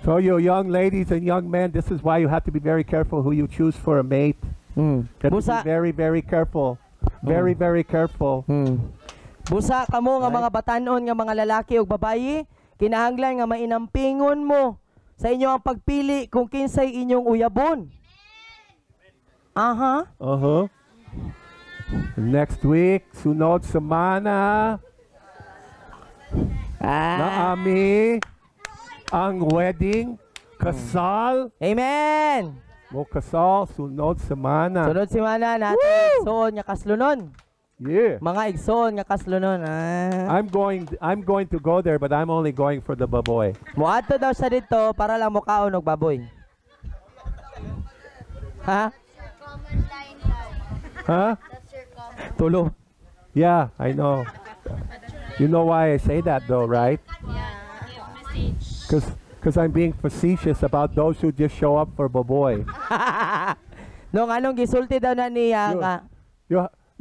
So you young ladies and young men, this is why you have to be very careful who you choose for a mate. You have to be very, very careful. Very, very careful. Busa kamo nga mga batanon nga mga lalaki o babayi, kinahanglan nga mainampingon mo sa inyo ang pagpili kung kinsay inyong uyabon. Aha. Next week, sunod semana, naami ang wedding, kasal. Amen. Mo kasal, sunod semana. Sunod semana natin igsoon nga kaslunon. Yeah. Mga igsoon nga kaslunon. I'm going to go there, but I'm only going for the baboy. Muadto daw sa dito para lang mokaon og baboy. Ha? Huh? Tulo. Yeah, I know. You know why I say that though, right? Because I'm being facetious about those who just show up for baboy. Nung anong gisulti daw na niya nga.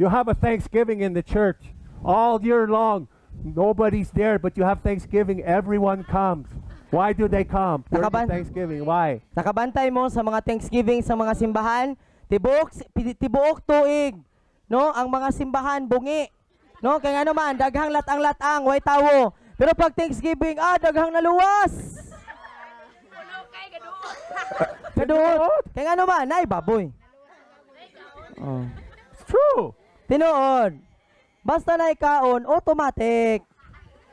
You have a Thanksgiving in the church all year long. Nobody's there, but you have Thanksgiving. Everyone comes. Why do they come? Thanksgiving. Why? Nakabantay mo sa mga Thanksgiving sa mga simbahan. Tibuok tuig. No, ang mga simbahan bungi. No, kaya nga naman daghang latang-latang, way tawo. Pero pag Thanksgiving, daghang naluwas. Kaduot. Kaya nga naman, nay baboy. It's true. Tinuod. Basta na ikaon, automatic.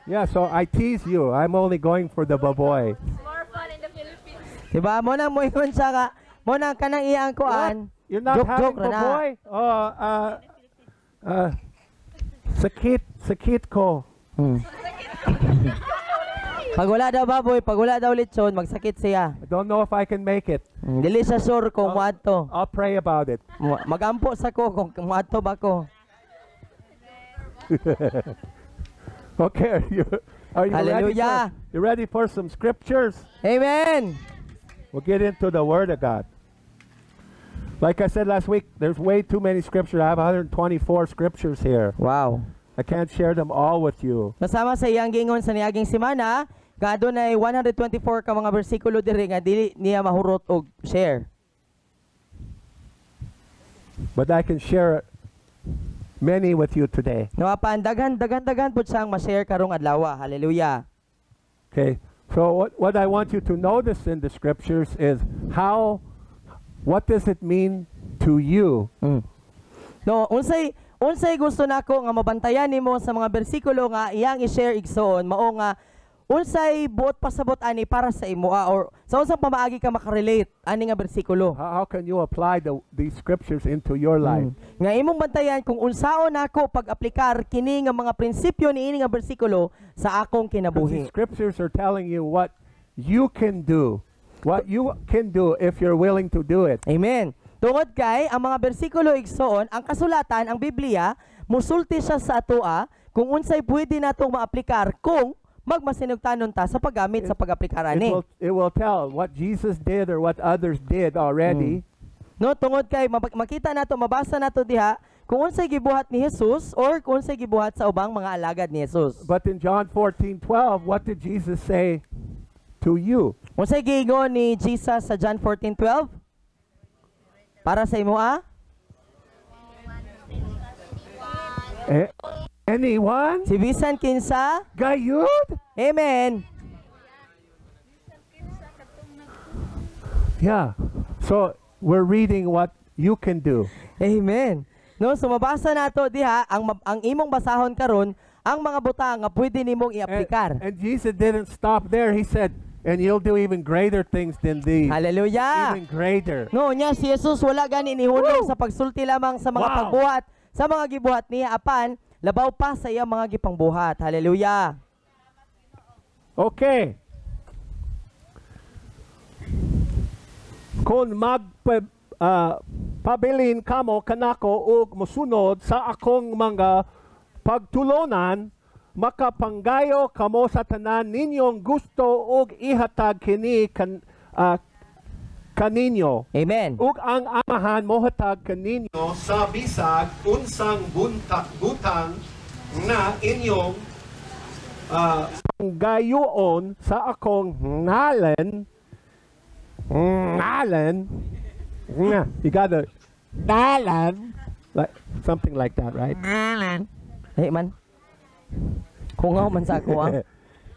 Yeah, so I tease you. I'm only going for the baboy. More fun in the Philippines. Diba? Mo nang moingon siya ka. Mo nang kanang iyang kuan. You're not having baboy? Sakit ko. Pag wala daw baboy, pag wala daw lechon, magsakit siya. I don't know if I can make it. Dili sa sure kung muadto. I'll pray about it. Magampo sa ko kung muadto ba ko. Okay, are you Hallelujah. ready? You ready for some scriptures? Amen. We'll get into the Word of God. Like I said last week, there's way too many scriptures. I have 124 scriptures here. Wow. I can't share them all with you. Kasama sa iyang gingon sa niaging semana, gado na 124 ka mga bersikulo diri nga dili niya mahurot og share. But I can share many with you today. Nawapan daghan pud siyang ma-share karong adlaw. Hallelujah. Okay. So what I want you to notice in the scriptures is what does it mean to you? No, unsay gusto nako nga mabantayan nimo sa mga bersikulo nga iyang i-share igsoon mao nga unsay buot pasabot ani para sa imo or sa unsang pamaagi ka makarelate ani nga bersikulo. How can you apply these scriptures into your life? Nga imong bantayan kung unsaon nako pag-aplikar kini nga mga prinsipyo niini nga bersikulo sa akong kinabuhi. These scriptures are telling you what you can do. What you can do if you're willing to do it. Amen. Tungod kay ang mga bersikulo igsoon, ang kasulatan, ang Biblia, musulti siya sa atoa kung unsay pwede natong maaplikar kung magmasinugtanon ta sa paggamit sa pag-aplikar ani. It will tell what Jesus did or what others did already. No, tungod kay makita nato, mabasa nato diha kung unsay gibuhat ni Jesus or kung unsay gibuhat sa ubang mga alagad ni Jesus. But in John 14:12, what did Jesus say to you? Unsay giingon ni Jesus sa John 14:12? Para sa imo Anyone? Si bisan kinsa? Gayud? Amen. Yeah. So we're reading what you can do. Amen. No, so mabasa nato diha ang imong basahon karon ang mga butang nga pwede nimong i-aplikar. And Jesus didn't stop there. He said, and you'll do even greater things than these. Hallelujah. Even greater. No, nya si Jesus wala gani nihunong sa pagsulti lamang sa mga pagbuhat, sa mga gibuhat niya apan labaw pa sa iyang mga gipangbuhat. Hallelujah. Okay. Kung pabilin kamo kanako ug mosunod sa akong mga pagtulonan, makapanggayo kamo sa tanan ninyong gusto ug ihatag kini kaninyo. Amen. Ug ang amahan mohatag kaninyo sa bisag unsang butang na inyong panggayoon sa akong ngalan Alan. Yeah, you gotta Alan. Like something like that, right? Hey man. Kungaw man sa ako ah.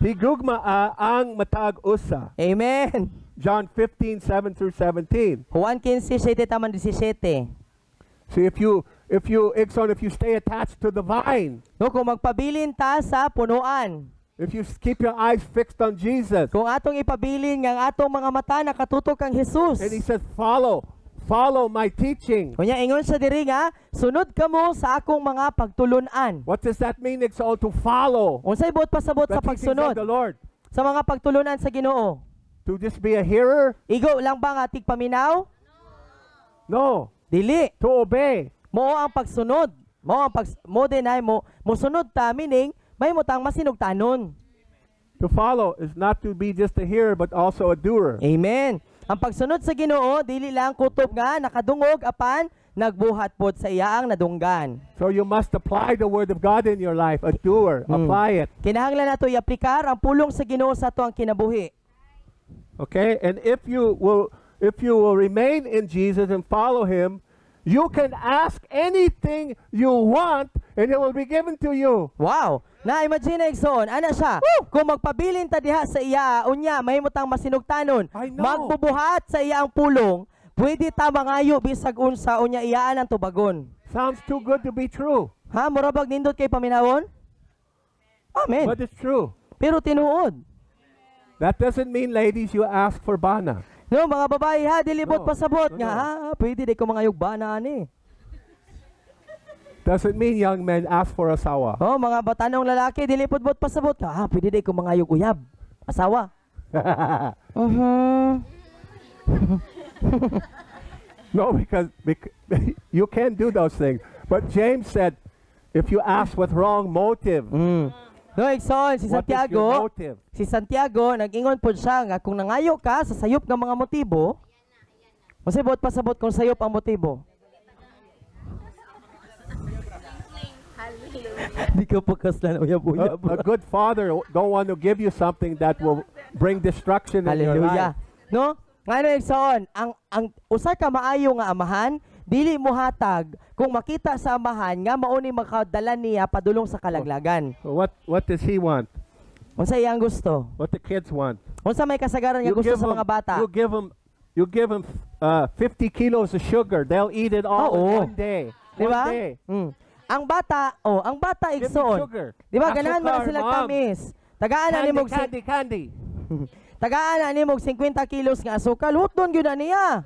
Higugma ang matag usa. Amen. John 15:7 through 17. Juan 15:7 taman 17. See if you stay attached to the vine, No, kung magpabilin ta sa punuan. if you keep your eyes fixed on Jesus, Kung atong ipabilin nga ang atong mga mata nakatutok kang Jesus. and he says, follow my teaching. Kunya ingon sa diri nga, sunod kamo sa akong mga pagtulunan. What does that mean? It's all to follow Unsay buot pasabot the sa teachings of pagsunod the Lord. sa mga pagtulunan sa Ginoo? To just be a hearer? Igo lang ba nga tigpaminaw? No. Dili. To obey. Mo ang pagsunod. Mo din ay mosunod ta meaning may mutang masinugtanon. To follow is not to be just a hearer, but also a doer. Amen. Ang pagsunod sa Ginoo dili lang kutob nga nakadungog apan nagbuhat pod sa iyaang nadunggan. So you must apply the word of God in your life, a doer. Apply it. Kinahanglan nato i-aplikar ang pulong sa Ginoo sa ato ang kinabuhi. Okay? And if you will remain in Jesus and follow him, you can ask anything you want and it will be given to you. Wow! Na-imagine na igsoon, ana siya, kung magpabilin ta diha sa iya, unya, mahimutang masinugtanon, I know. magbubuhat sa iya ang pulong, pwede ta mangayo bisag unsa, unya iyaan ang tubagon. Sounds too good to be true, Ha, murabag nindot kay paminawon? Amen. but it's true. Pero tinuod. That doesn't mean, ladies, you ask for bana. No, mga babae ha, dilibot No. pasabot No, nga, no. ha, pwede di ko mangayog ba na ani. Doesn't mean young men ask for asawa. Oh, mga batanong lalaki, dilipot-bot pasabot ka, ha, pwede di ko mangayog uyab. Asawa. No, because you can do those things. But James said, if you ask with wrong motive, No, Ikson, si what is your Santiago, motive? nag-ingon po siya nga kung nangayo ka sa sayop ng mga motibo, masibot pasabot kung sayop ang motibo. Di ka pa kaslan uyab-uyab. A good father don't want to give you something that will bring destruction in your Hallelujah. life. No? Ngayon, Ikson, ang usa ka maayo nga amahan, dili mo hatag kung makita sa amahan nga mauni makadala niya padulong sa kalaglagan. So what does he want? Unsa iyang gusto? What the kids want? Unsa may kasagaran nga gusto sa mga bata? You give them 50 kilos of sugar. They'll eat it all Oo. in one day. Di ba? One day. Ang bata Give me Ikson. sugar. Di ba ganahan man Asukar, sila Mom. tamis. Tagaan na nimog Candy. tagaan na nimog 50 kilos nga asukal. Hutdon gyud na niya.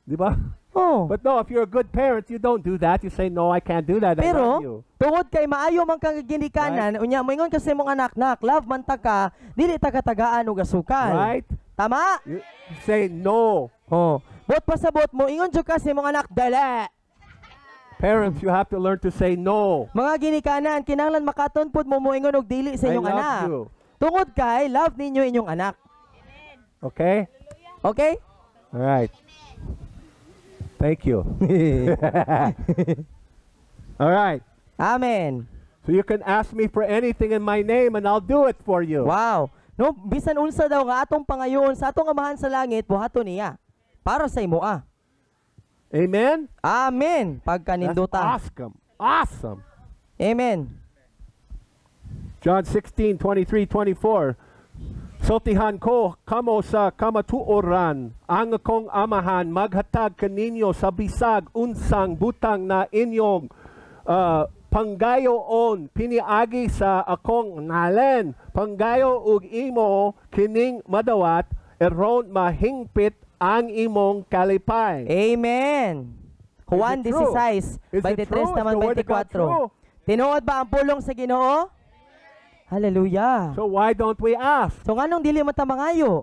Di ba? Oh. But no, if you're a good parent, you don't do that. You say, no, I can't do that. I love you. Pero tungod kay maayo man kang ginikanan, unya moingon kasi mong anak-nak, love man ta ka, dili ta katagaan og asukal. Right? Tama? You say no. Oh. Bot pasabot mo ingon jud kasi mong anak dala. Parents, you have to learn to say no. Mga ginikanan, kinahanglan makaton pud mo moingon og dili sa I inyong love anak. you. Tungod kay love ninyo inyong anak. Okay? Okay? All right. Thank you. All right. Amen. So you can ask me for anything in my name and I'll do it for you. Wow. No, bisan unsa daw nga atong pangayon sa atong amahan sa langit, buhaton niya. Para sa imo ah. Amen? Amen. That's Pagkaninduta. awesome. Awesome. Amen. John 16:23-24. Sultihan ko kamo sa kamatuoran ang akong amahan maghatag kaninyo sa bisag unsang butang na inyong panggayoon piniagi sa akong ngalan. Panggayo ug imo kining madawat eron mahingpit ang imong kalipay. Amen. Juan Is it true? 16, Is it true? 23 Is naman the word of God 24. true? Tinuod ba ang pulong sa Ginoo? Hallelujah. So why don't we ask? So nganong dili man ta mangayo?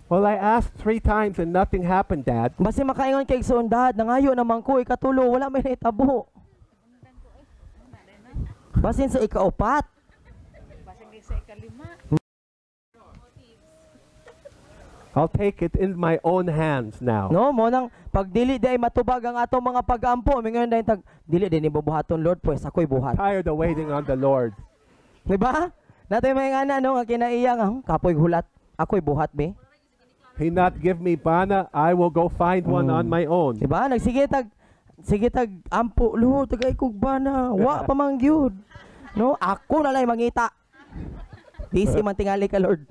Well, I asked 3 times and nothing happened, Dad. Basi makaingon kay igsoon, dad, nangayo naman ko ikatulo, wala may naitabo. Basin sa ikaupat. I'll take it in my own hands now. No, mo nang pag dili day matubag ang atong mga pag-ampo, mingon day tag dili din ibubuhaton Lord, pues ako'y buhat. Tired of waiting on the Lord. Di ba? Natay may nga na no nga kinaiya nga kapoy hulat, ako'y buhat be. he not give me bana, I will go find one on my own. Diba? Sige tag ampo, Lord, tagay kog bana. Wa pa man gyud. No, ako na lang mangita. Busy man tingali ka, Lord.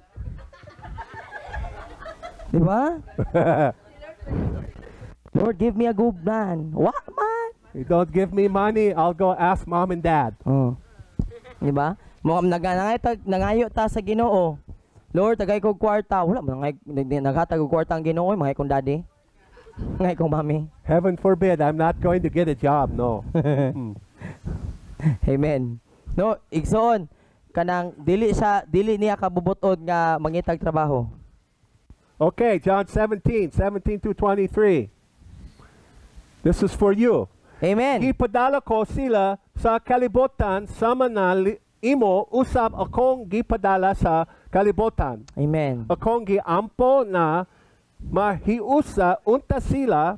Diba? Lord, give me a good man. Wa man. You don't give me money, I'll go ask mom and dad. Oh. Diba? Mo nangayo ta sa Ginoo. Lord, tagay kog kwarta. Wala man naghatag og kwarta ang Ginoo, mangay kong daddy. Ngay kong mami. Heaven forbid, I'm not going to get a job, no. Amen. No, igsoon kanang dili niya kabubutod nga mangitag trabaho. Okay, John 17 to 23. This is for you. Amen. Gipadala ko sila sa kalibutan sama na imo usab akong gipadala sa kalibutan. Amen. Akong giampo na mahiusa unta sila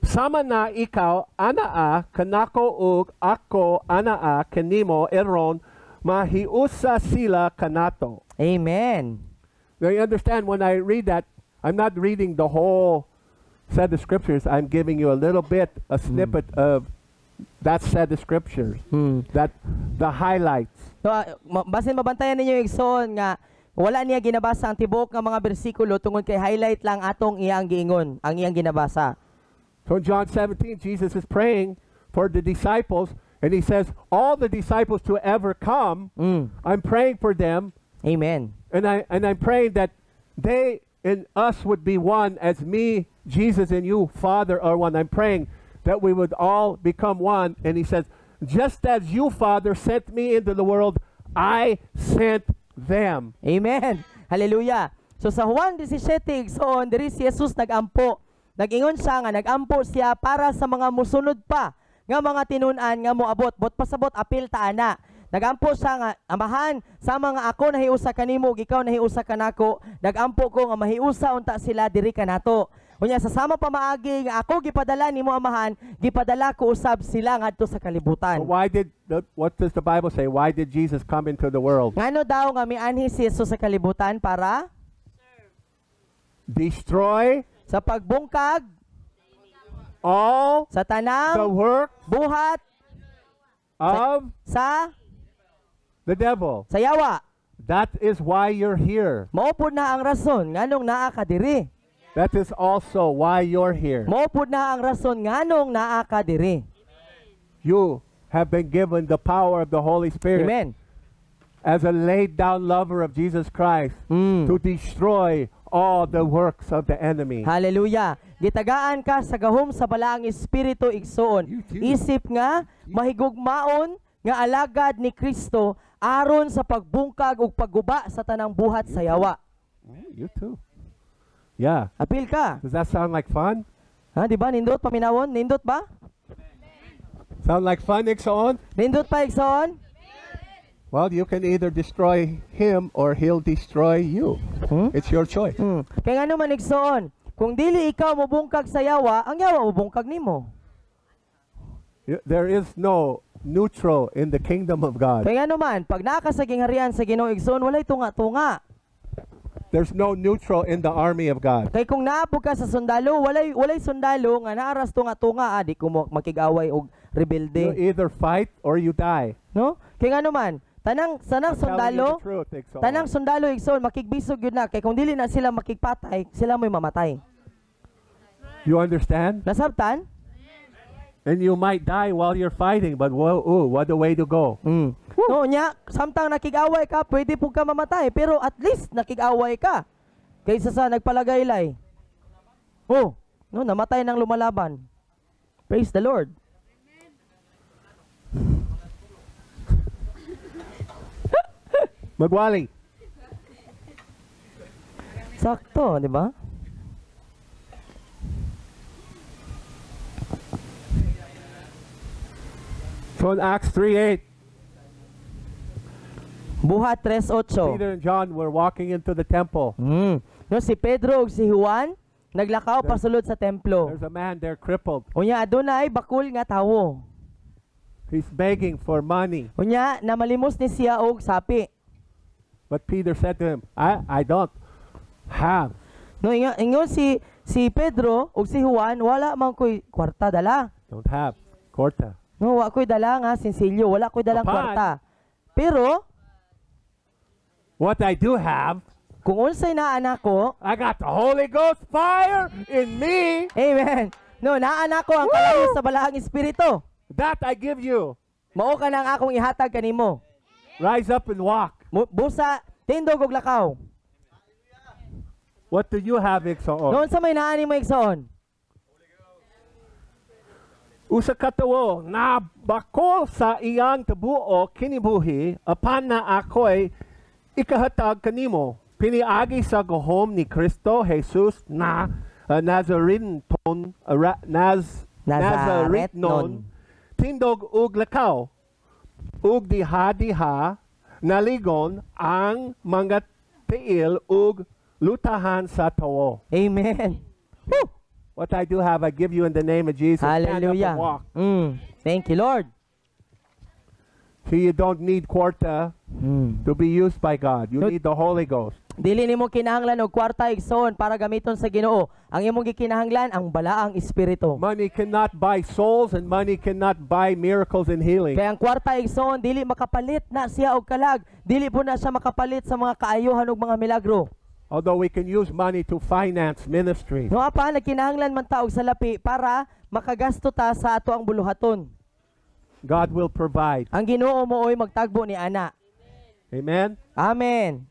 sama na ikaw anaa kanako ug ako anaa kanimo eron mahiusa sila kanato. Amen. Now you understand when I read that, I'm not reading the whole set of scriptures. I'm giving you a little bit, a snippet of that set of scriptures. That the highlights. So, basin mabantayan ninyo igsoon nga wala niya ginabasa ang tibok nga mga bersikulo tungod kay highlight lang atong iyang giingon, ang iyang ginabasa. So in John 17, Jesus is praying for the disciples, and he says, all the disciples to ever come, I'm praying for them. Amen. And I'm praying that they and us would be one as me, Jesus, and you, Father, are one. I'm praying that we would all become one. And he says, just as you, Father, sent me into the world, I sent them. Amen. Hallelujah. So sa Juan 17, igsoon, diri si Jesus nagampo. Nag-ingon siya nga nagampo siya para sa mga musunod pa nga mga tinun-an nga moabot. Bot pasabot apil ta ana. Nagampo siya nga amahan sa mga ako nahiusa kanimo ug ikaw nahiusa kanako. Nagampo ko nga mahiusa unta sila diri kanato. Unya sa sama pa maagi nga ako gipadala nimo amahan, gipadala ko usab sila ngadto sa kalibutan. What does the Bible say? Why did Jesus come into the world? Ngano daw nga mianhi si Jesus sa kalibutan para destroy sa pagbungkag all sa tanang the work buhat of sa the devil. sa yawa. That is why you're here. Mao pud na ang rason nganong naa ka diri. That is also why you're here. Mao pud na ang rason nganong naa ka diri. You have been given the power of the Holy Spirit. Amen. As a laid down lover of Jesus Christ to destroy all the works of the enemy. Hallelujah. Gitagaan ka sa gahom sa balaang espiritu igsoon. Isip nga mahigugmaon nga alagad ni Kristo aron sa pagbungkag ug pagguba sa tanang buhat sa yawa. You too. Yeah. Apil ka. Does that sound like fun? Ha, di ba nindot paminawon? Nindot ba? Sound like fun, Ixon? Nindot pa igsoon? Well, you can either destroy him or he'll destroy you. It's your choice. Kaya nga naman igsoon, kung dili ikaw mubungkag sa yawa, ang yawa mubungkag nimo. There is no neutral in the kingdom of God. Kaya nga naman, pag naka sa gingharian sa Ginoo igsoon, walay tunga-tunga. There's no neutral in the army of God. Kay kung naapog ka sa sundalo, walay sundalo nga naaras tunga-tunga, di ko makigaway og rebelde. You either fight or you die. No? Kaya nga naman, tanang sundalo, tanang sundalo igsoon makigbisog yun na kay kung dili na sila makigpatay, sila mo'y mamatay. You understand? Nasabtan? And you might die while you're fighting, but what a way to go. No, nya, samtang nakig-away ka, pwede po ka mamatay, pero at least nakig-away ka. Kaysa sa nagpalagaylay. Oh, no, namatay ng lumalaban. Praise the Lord. Magwali. Sakto, di ba? So in Acts 3:8, Buhat 3:8. Peter and John were walking into the temple. No, si Pedro ug si Juan naglakaw pasulod sa templo. There's a man there crippled. Unya adunay bakul nga tawo. He's begging for money. Unya namalimos ni siya og sapi. But Peter said to him, I don't have No, ingon si Pedro ug si Juan, wala man ko'y kwarta dala. Don't have. Kwarta. No, wa ko'y dala nga sinsilyo, wala ko'y dalang Apan. kwarta. Pero What I do have, kung unsay naa nako, I got the Holy Ghost fire in me. amen. No, naa nako ang kalayo sa balahang espiritu. That I give you. Mao ka nang akong ihatag kanimo. Rise up and walk. Busa, tindog ug lakaw. What do you have, Igsoon? Noon sa may naa nimo igsoon. Usa katawo na bako sa iyang tabuo kinibuhi apan na ako'y ikahatag kanimo. Piniagi sa gahom ni Kristo Jesus na Nazaretnon tindog ug lakaw ug diha-diha naligon ang mga tiil ug lutahan sa tawo. Amen. Woo! What I do have, I give you in the name of Jesus. Hallelujah. Stand up and walk. Thank you, Lord. So you don't need kwarta to be used by God. You No. need the Holy Ghost. Dili nimo kinahanglan og kwarta igsoon para gamiton sa Ginoo. Ang imong gikinahanglan ang balaang espiritu. Money cannot buy souls and money cannot buy miracles and healing. Kaya ang kwarta igsoon dili makapalit na siya og kalag. Dili po na siya makapalit sa mga kaayuhan ug mga milagro. Although we can use money to finance ministry. No apa nagkinahanglan man ta og salapi para makagasto ta sa ato ang buluhaton. God will provide. Ang Ginoo mooy magtagbo ni ana. Amen? Amen.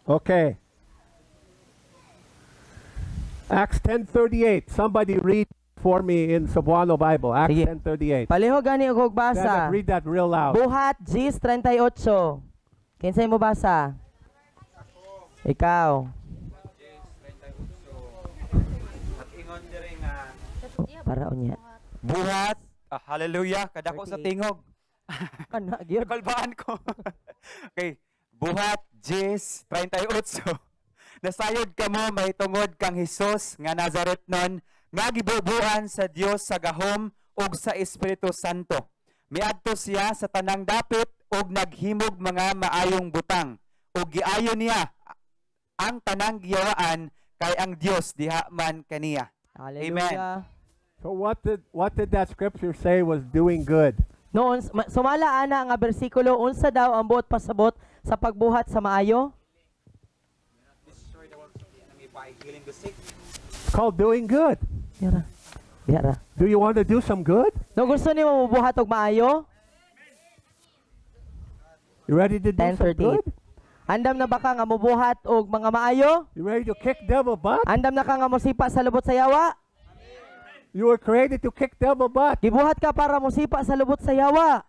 Okay. Acts 10:38. Somebody read for me in Cebuano Bible. Acts Sige. 10:38. Palihog gani og Stand basa. up, read that real loud. Buhat Gis 38. Kinsay mo basa? Ikaw. Para unya. Buhat. Hallelujah. Kadako sa tingog. Ana gyud. Nakalbaan ko. Okay. Buhat, Jes, 38. Nasayod ka mo, may tungod kang Hesus, nga Nazaretnon, nga gibubuan sa Dios sa gahom, ug sa Espiritu Santo. Miadto siya sa tanang dapit, ug naghimog mga maayong butang. Ug giayo niya ang tanang giyawaan, kay ang Dios diha man kaniya. Hallelujah. So what did that scripture say was doing good? Noon sumala ana nga bersikulo unsa daw ang buot pasabot sa pagbuhat sa maayo? It's called doing good. Yara. Yara. Do you want to do some good? No gusto nimo mabuhat og maayo? You ready to do some 10:38. good? Andam na ba ka nga mobuhat og mga maayo? You ready to kick devil butt? Andam na ka nga mosipa sa lubot sa yawa? You were created to kick devil butt. Gibuhat ka para mosipa sa lubot sa yawa.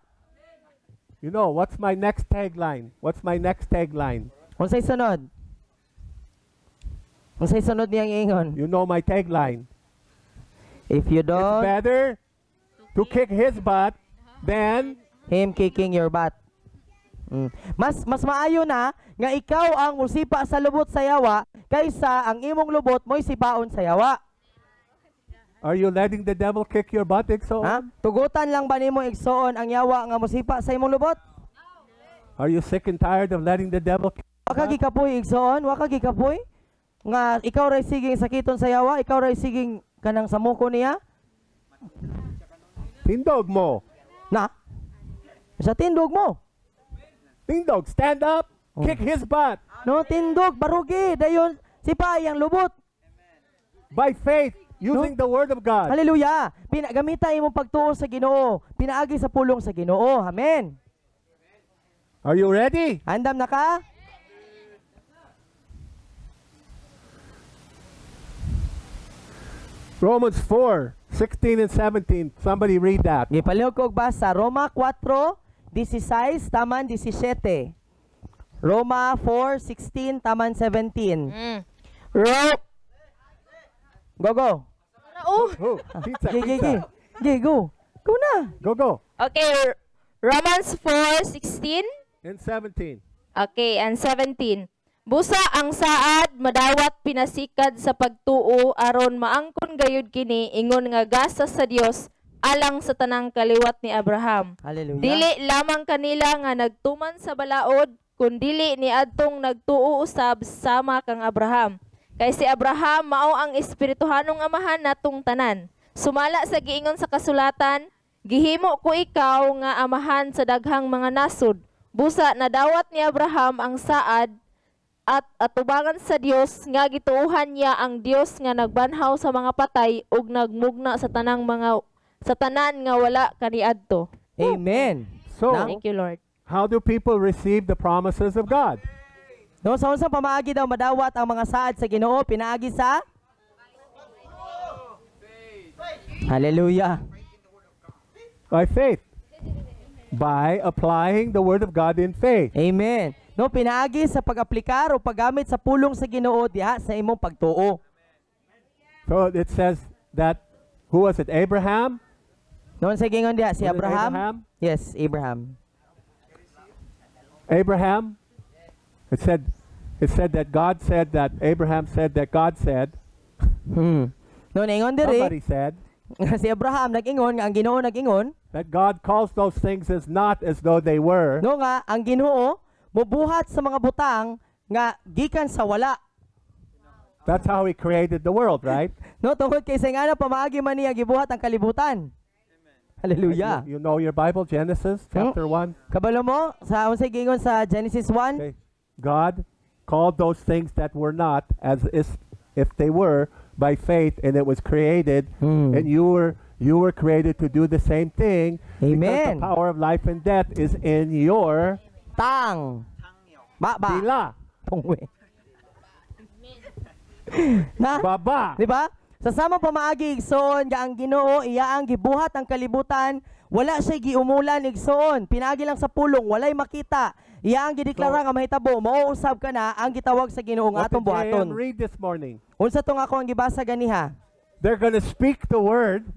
You know, what's my next tagline? What's my next tagline? Unsay sunod? Unsay sunod niyang ingon? You know my tagline. If you It's don't, better to kick his butt than him kicking your butt. Mas maayo na nga ikaw ang musipa sa lubot sa yawa kaysa ang imong lubot mo'y sipaon sa yawa. Are you letting the devil kick your butt, Igsoon? Ha? Tugutan lang ba nimo igsoon ang yawa nga musipa sa imong lubot? Are you sick and tired of letting the devil kick Wa ka gikapoy igsoon, wa ka gikapoy nga ikaw ray siging sakiton sa yawa, ikaw ray siging kanang samuko niya? Tindog mo. Na? Sa tindog mo. Tindog, stand up, kick his butt. No, tindog, barugi, dayon sipay ang lubot. By faith, using the word of God. Hallelujah. Pinagamita imong pagtuo sa Ginoo. Pinaagi sa pulong sa Ginoo. Amen. Are you ready? Andam na ka? Romans 4:16 and 17. Somebody read that. Gipalihog ko og basa Roma 4:16 taman 17. Roma 4:16 taman 17. Go. Oh, pizza, Gi, pizza. go. Go na. Go. Okay, Romans 4:16. And 17. Okay, and 17. Busa ang saad madawat pinasikad sa pagtuo aron maangkon gayud kini ingon nga gasa sa Dios alang sa tanang kaliwat ni Abraham. Hallelujah. Dili lamang kanila nga nagtuman sa balaod kun dili ni adtong nagtuo usab sama kang Abraham. Kay si Abraham mao ang espirituhanong amahan natong tanan. Sumala sa giingon sa kasulatan, gihimo ko ikaw nga amahan sa daghang mga nasod. Busa nadawat ni Abraham ang saad at atubangan sa Dios nga gituohan niya ang Dios nga nagbanhaw sa mga patay ug nagmugna sa tanan nga wala kaniadto. Amen. So, Thank you, Lord. how do people receive the promises of God? No, sa unsang pamaagi daw madawat ang mga saad sa Ginoo pinaagi sa Hallelujah. By faith. By applying the Word of God in faith. Amen. No, pinaagi sa pag-aplikar o paggamit sa pulong sa Ginoo diha sa imong pagtuo. So it says that, who was it? Abraham? Noon sa gingon diha si Was it Abraham? Abraham? Yes, Abraham. Abraham? It said that God said that Abraham said that God said. Noon ingon diri Somebody said si Abraham nag-ingon nga ang Ginoo nag-ingon that God calls those things as not as though they were. no nga ang Ginoo mobuhat sa mga butang nga gikan sa wala. That's how He created the world, right? No, tungod kay sa nga pamaagi man niya gibuhat ang kalibutan. Hallelujah. You know your Bible, Genesis chapter 1. Kabalo mo sa unsay gingon sa Genesis 1? Okay. God called those things that were not as if they were by faith, and it was created, and you were created to do the same thing. Because Amen. the power of life and death is in your Tang. Ba. dila. Pungwe. Na? Baba. Di ba? Sa samang pamaagi igsoon nga ang Ginoo iya ang gibuhat ang kalibutan, wala siya giumulan igsoon. Pinagi lang sa pulong, walay makita. Iya ang gideklara nga mahitabo, mao usab ka na ang gitawag sa Ginoo nga What atong did buhaton. JM read this morning? Unsa to nga ako ang gibasa ganiha? They're going to speak the word.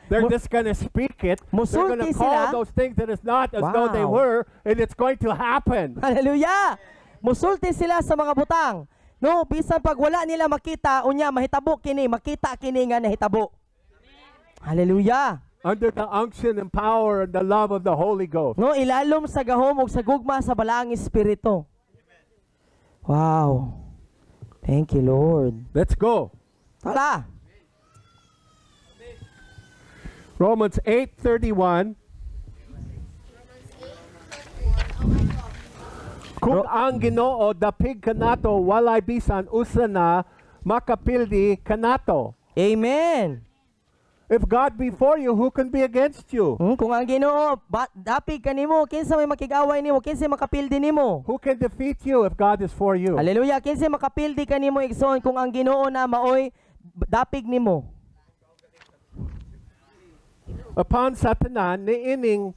They're Mu- just going to speak it. They're Musulti going to call sila. those things that is not as though they Wow. were, and it's going to happen. Hallelujah! Musulti sila sa mga butang. No, bisan pag wala nila makita, unya mahitabo kini, makita kini nga nahitabo. Hallelujah! Under the unction and power and the love of the Holy Ghost. No, ilalom sa gahom ug sa gugma sa balaang espiritu. Wow. Thank you, Lord. Let's go. Tara. Romans 8:31. Kung ang Ginoo dapig kanato walay bisan usa na makapildi kanato. Amen. If God be for you, who can be against you? Kung ang Ginoo dapig kanimo, kinsa may makigaway nimo, kinsa makapildi nimo. Who can defeat you if God is for you? Hallelujah, kinsa makapildi kanimo igsoon kung ang Ginoo na maoy dapig nimo. Upon sa tanan niining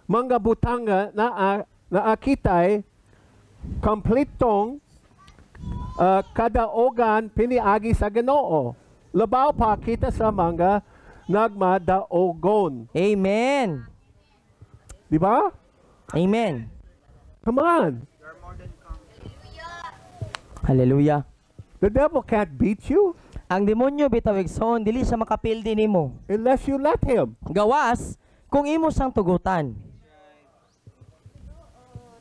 mga butanga na akitay kompletong kadaogan piniagi sa Ginoo. Labaw pa kita sa mga nagmadaogon. Amen. Di ba? Amen. Come on. Hallelujah. The devil can't beat you Ang demonyo bitaw igsoon dili siya makapildi nimo. unless you let him. Gawas kung imo sang tugutan.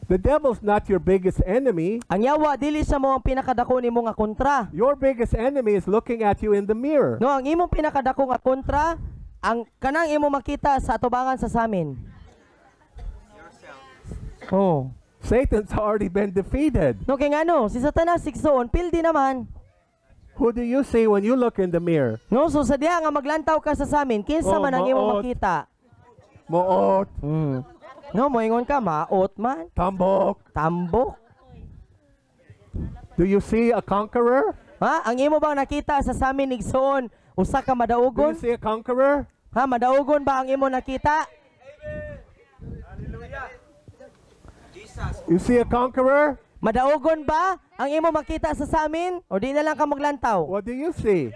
The devil's not your biggest enemy. Ang yawa dili siya mo ang pinakadako nimo nga kontra. Your biggest enemy is looking at you in the mirror. No, ang imong pinakadako nga kontra ang kanang imo makita sa atubangan sa samin. Oh. Satan's already been defeated. No kay ngano si Satanas sigsoon pildi naman. Who do you see when you look in the mirror? No, so sa diha nga maglantaw ka sa samin, kinsa Oh, man ang imong maot. makita? Moot, No, moingon ka maot man, tambok. tambok. Do you see a conqueror? Ha, ang imo bang nakita sa samin igsoon usa ka Do you madaugon? see a conqueror? Ha, madaugon ba ang imo nakita? You see a conqueror? Madaugon ba ang imo makita sa samin? O di na lang ka maglantaw? What do you see?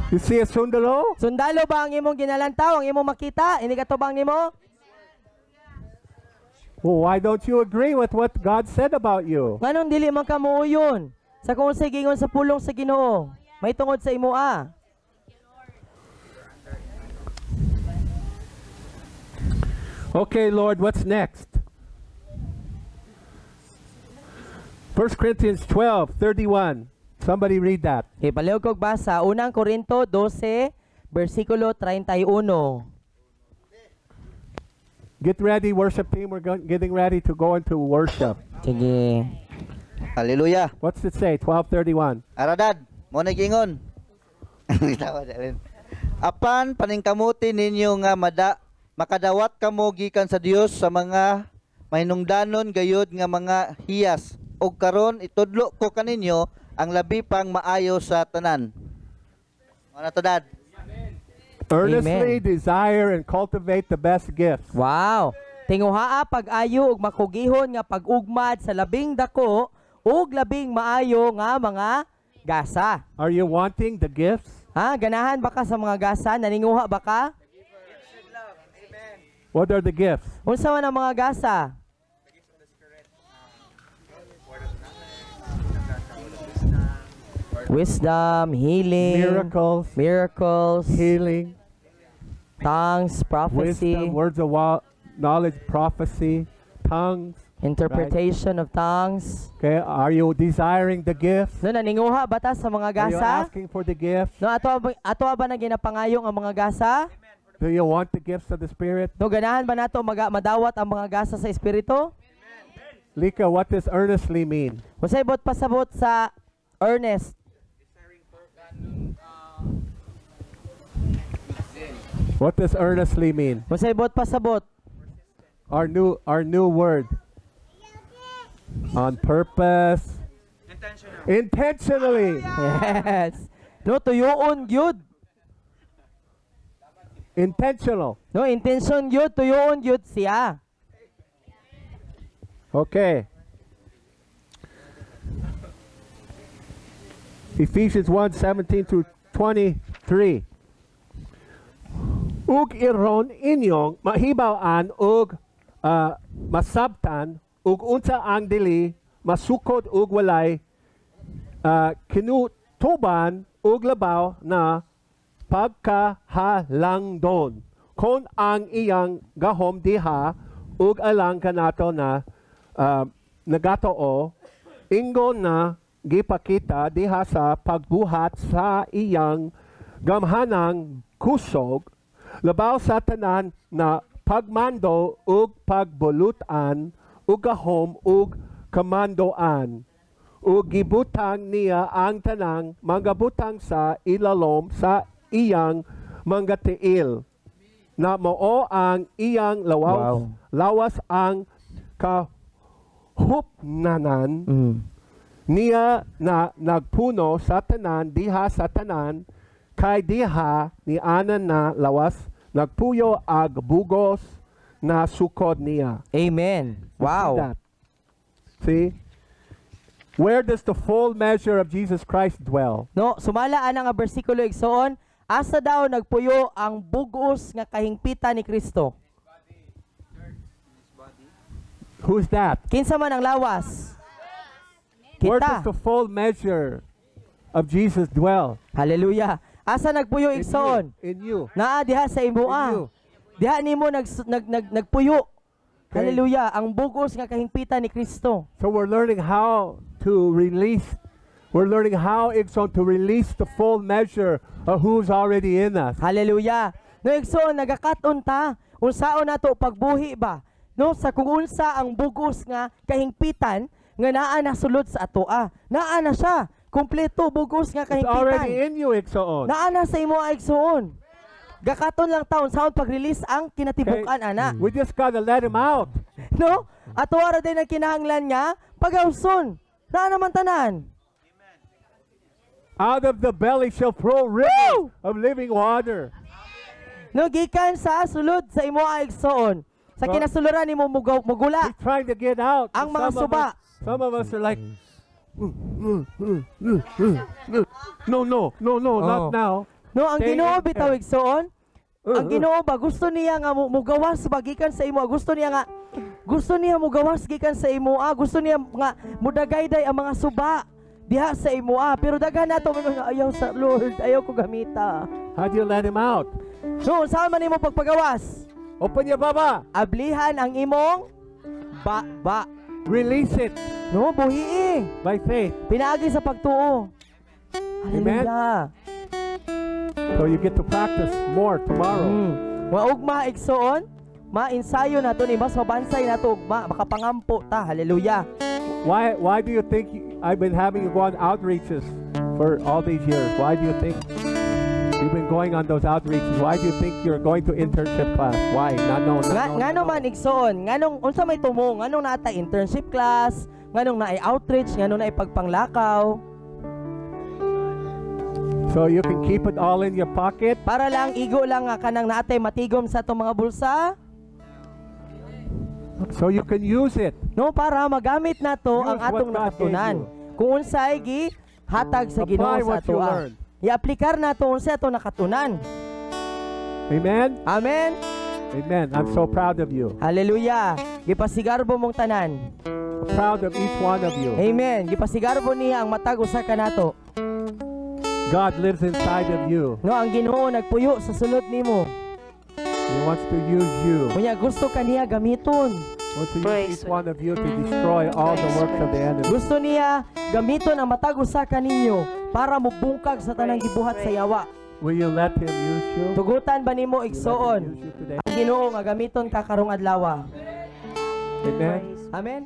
You see a sundalo? Sundalo ba ang imong ginalantaw? Ang imong makita? Ini katubang nimo? Well, why don't you agree with what God said about you? Nganong dili man ka muuyon? Sa kung sa gingon sa pulong sa Ginoo. May tungod sa imo ah. Okay, Lord, what's next? 1 1 Corinthians 12:31. Somebody read that. Okay, palihog kog basa. Unang Korinto 12, versikulo 31. Get ready, worship team. We're getting ready to go into worship. Sige. Hallelujah. What's it say? 12:31. Aradad, mo nagingon. Apan paningkamuti ninyo nga makadawat kamo gikan sa Dios sa mga mahinungdanon gayud nga mga hiyas. Og karon itudlo ko kaninyo ang labi pang maayo sa tanan. Ano to, Dad? Earnestly Amen. desire and cultivate the best gifts. Wow. Tinguhaa pag-ayo ug makugihon nga pag-ugmad sa labing dako ug labing maayo nga mga gasa. Are you wanting the gifts? Ha, ganahan ba ka sa mga gasa? Naninguha ba ka? What are the gifts? Unsa man ang mga gasa? Wisdom, healing, miracles, Healing, tongues, prophecy, wisdom, words of knowledge, prophecy, tongues. interpretation of tongues. Okay, are you desiring the gifts? No, naninguha ba ta sa mga Are you gasa? asking for the gifts? No, ato ba na ginapangayong ang mga gasa? Do you want the gifts of the Spirit? No, ganahan ba nato madawat ang mga gasa sa espiritu? Lika, what does earnestly mean? Unsay bot pasabot sa earnest? What does earnestly mean? Unsay bot pasabot? Our new word. On purpose. Intentionally. Yes. No, tuyoon gyud. Intentional. No, intention gyud, tuyoon gyud siya. Okay. Ephesians 1:17 through 23. Ug iron inyong mahibaw-an ug masabtan ug unsa ang dili masukod ug walay kinutuban ug labaw na pagkahalangdon kon ang iyang gahom diha ug alang kanato na nagatoo ingon na gipakita diha sa pagbuhat sa iyang gamhanang kusog labaw sa tanan na pagmando ug pagbulutan ug gahom ug kamandoan ug gibutang niya ang tanang manggabutang sa ilalom sa iyang manggatiil na mao ang iyang lawas ang kahupnanan niya na nagpuno sa tanan diha sa tanan kay diha ni anan na lawas nagpuyo ag bugos na sukod niya. Amen. Wow. See that? See? Where does the full measure of Jesus Christ dwell? No, sumala ana nga bersikulo igsoon, asa daw nagpuyo ang bugos nga kahingpitan ni Kristo. Who's that? Kinsa man ang lawas? Where does Kita. the full measure of Jesus dwell? Hallelujah. Asa nagpuyo igsoon? In you. Naa diha sa In imoa. you. Diha nimo nagpuyo. Okay. Hallelujah. Ang bugos nga kahingpitan ni Kristo. So we're learning how to release. We're learning how igsoon to release the full measure of who's already in us. Hallelujah. No igsoon nagakaton ta. Unsaon nato pagbuhi ba? No sa kung unsa ang bugos nga kahingpitan nga naa na sulod sa atoa. Naa na siya. Kompleto bugos nga It's already kahingpitan. in you, igsoon. Naa na sa imo igsoon. Gakaton lang taon saon pag-release ang kinatibukan ana. We just gotta let him out. No? Ato ara din ang kinahanglan nga pagawson. Naa naman tanan. Out of the belly shall flow rivers of living water. No gikan sa sulod sa imo igsoon. Sa Well, kinasuluran nimo mugula. He's trying to get out. Ang mga suba. Some of us are like, no, not now. No, ang Stay Ginoo in bitaw there. igsoon. Ang Ginoo ba gusto niya nga mugawas bagikan sa imo. Gusto niya mugawas gikan sa imo. Gusto niya nga mudagayday ang mga suba diha sa imo. Pero daghan nato mga ayaw sa Lord, ayaw ko gamita. How do you let him out? No, saan man imo pagpagawas? Open your baba. Ablihan ang imong ba. Release it No, buhi by faith. Pinaagi sa pagtuo. Hallelujah. So you get to practice more tomorrow. Maugma igsoon, ma-ensayo nato ni mas mabansay nato ugma makapangampo ta. Hallelujah. Why do you think I've been having you go on outreaches for all these years? Why do you think you've been going on those outreaches? Why do you think you're going to internship class? Why? Ngano man igsoon, nganong unsa may tumo, nganong naata internship class, nganong naay outreach, nganong naay pagpanglakaw. So you can keep it all in your pocket. Para lang igo lang nga kanang naatay matigom sa atong mga bulsa. So you can use it. No, para magamit nato Use ang atong what God nakatunan. gave Kung unsay gi hatag sa Ginoo Apply sa what you atoa. learned. I-aplikar nato unsay ato nakatunan. Amen? Amen. Amen. I'm so proud of you. Hallelujah. Gipasigarbo mong tanan. Proud of each one of you. Amen. Gipasigarbo niya ang matag usa ka nato. God lives inside of you. No, ang Ginoo nagpuyo sa sulod nimo. He wants to use you. Kunya gusto kaniya gamiton. He wants to use Praise each one of you to destroy all the works of the enemy. Gusto niya gamiton ang matag usa ka ninyo para mubungkag sa tanang gibuhat sa yawa. Will you let Him use you? Tugutan ba nimo Will you let Him igsoon use you today? ang Ginoo nga gamiton ka karong adlaw? Amen. Amen.